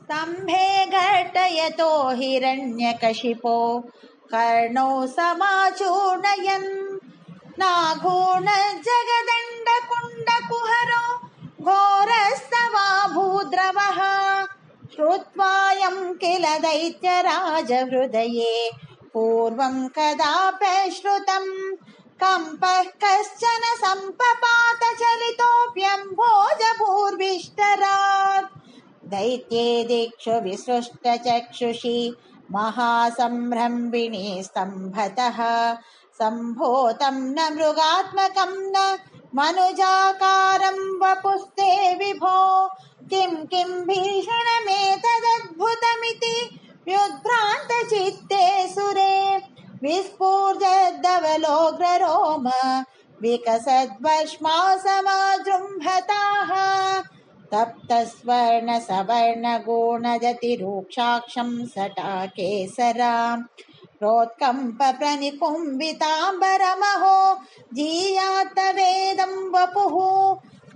स्तम्भे घटयतो हिरण्यकशिपो कर्णौ समाचूर्णयन् नागूर्णजगदण्डकुण्डकुहरो घोरस्तवाभूद्रवः श्रुत्वायं किल दैत्यराजहृदये पूर्वं कदाप्यश्रुतं कम्पः कश्चन सम्पपात चलितोऽप्यम्भोजभूर्विष्टरात् दैत्ये दिक्षु विसृष्टचक्षुषी महासम्भ्रमिणे स्तम्भतः सम्भूतं न मृगात्मकं न मनुजाकारं वपुस्ते विभो किं किं भीषणमेतदद्भुतमिति व्युद्भ्रान्तचित्ते सुरे विस्फूर्जद्धवलोग्ररोम विकसद्वश्मासमाजृम्भताः तप्तस्वर्णसवर्णगुणजतिरूक्षाक्षं सटाकेसरां प्रोत्कम्पप्रनिकुम्भिताम्बरमहो जीयात्तवेदं वपुः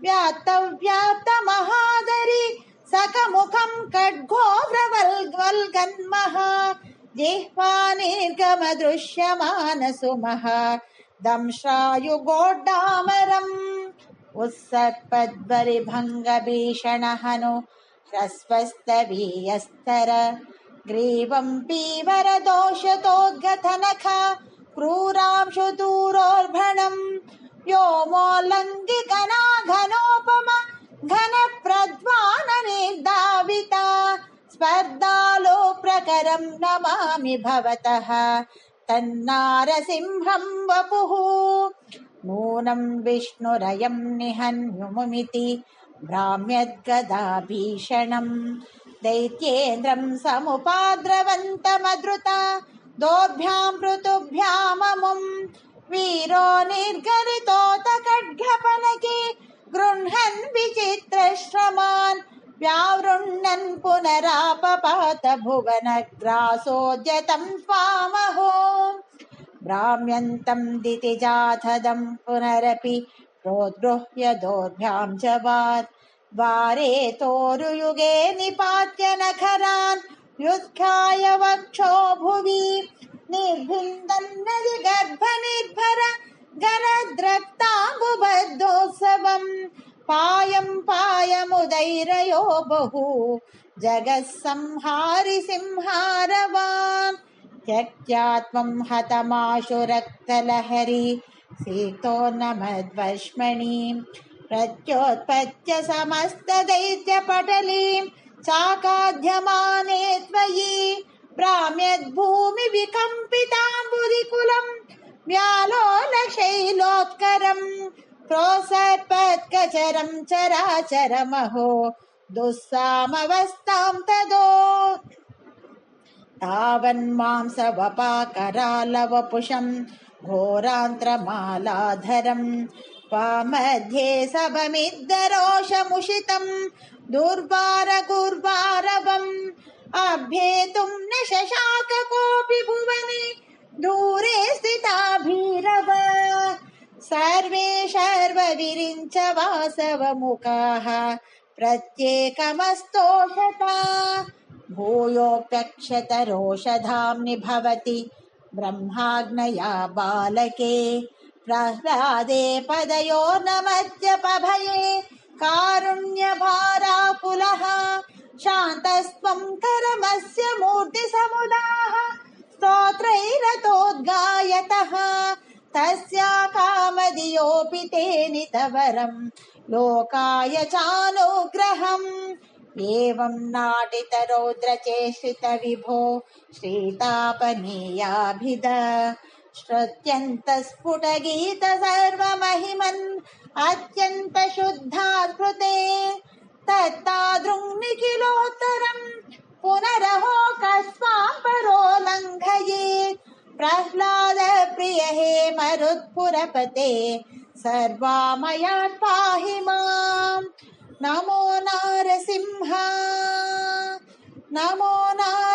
व्यात्तव्यात्तमहादरि सकमुखं खड्गोग्रवल्गन्मः जिह्वानिर्गमदृश्यमानसुमः दंश्रायुगोड्डामरम् उत्सर्पद्वरिभङ्गभीषणहनु ह्रस्वस्तवीयस्तर ग्रीवं पीवरदोषतोद्गतनख क्रूरांशुदूरोर्भणं व्योमोल्लङ्घिकनाघनोपम घनप्रध्वाननिर्धाविता स्पर्धालो प्रकरं नमामि भवतः तन्नारसिंहं वपुः नूनं विष्णुरयं निहन्युमिति भ्राम्यद्गदाभीषणं दैत्येन्द्रं समुपाद्रवन्तमधृता दोर्भ्यां पृतुभ्याममुं वीरो निर्गरितोत खड्गपनके गृह्णन् विचित्रश्रमान् व्यावृण्णन् पुनरापपात भुवनग्रासोद्यतं स्वामहो भ्राम्यन्तं दितिजाथदं पुनरपि प्रोद्गृह्य दोर्भ्यां च द्वारे तोरुयुगे निपात्य नखरान् व्युत्थाय वक्षो भुवि निर्भिन्दन्नदिगर्भनिर्भर गरद्रक्ताम्बुबद्धोत्सवं पायं पायमुदैरयो बहु जगः संहारि सिंहारवान् त्यक्त्यात्मं हतमाशु रक्तलहरी सीतोन्नमद्वश्मणीं प्रत्योत्पत्य समस्तदैत्यपटलीं चाकाध्यमाने त्वयि भ्राम्यद्भूमिविकम्पिताम्बुधिकुलं व्यालोलशैलोत्करं प्रोत्सर्पत्कचरं चराचरमहो दुस्सामवस्थां तदो तावन्मांसवपाकरालवपुषं घोरान्त्रमालाधरं वामध्ये सबमिद्धरोषमुषितं दुर्वारगुर्वारवम् अभ्येतुं न शशाक कोऽपि भुवने दूरे स्थिता भीरव सर्वे शर्वविरिञ्च वासवमुखाः प्रत्येकमस्तोषता भूयोऽप्यक्षतरोषधाम्नि भवति ब्रह्माग्नया बालके प्रह्लादे पदयो नमद्यपभये कारुण्यभाराकुलः शान्तस्त्वं करमस्य मूर्तिसमुदाः स्तोत्रैरतोद्गायतः तस्या कामधियोऽपि तेनितवरं लोकाय चानुग्रहम् एवं नाटितरौद्रचेष्टित विभो श्रीतापनीयाभिध श्रुत्यन्तस्फुटगीत सर्वमहिमन् अत्यन्तशुद्धात्कृते तत्तादृङ्निखिलोत्तरं पुनरहो कस्मां परो लङ्घयेत् प्रह्लाद प्रिय हे मरुत्पुरपते सर्वामयात् पाहि माम् नमो नारसिंह नमो नारसिंह।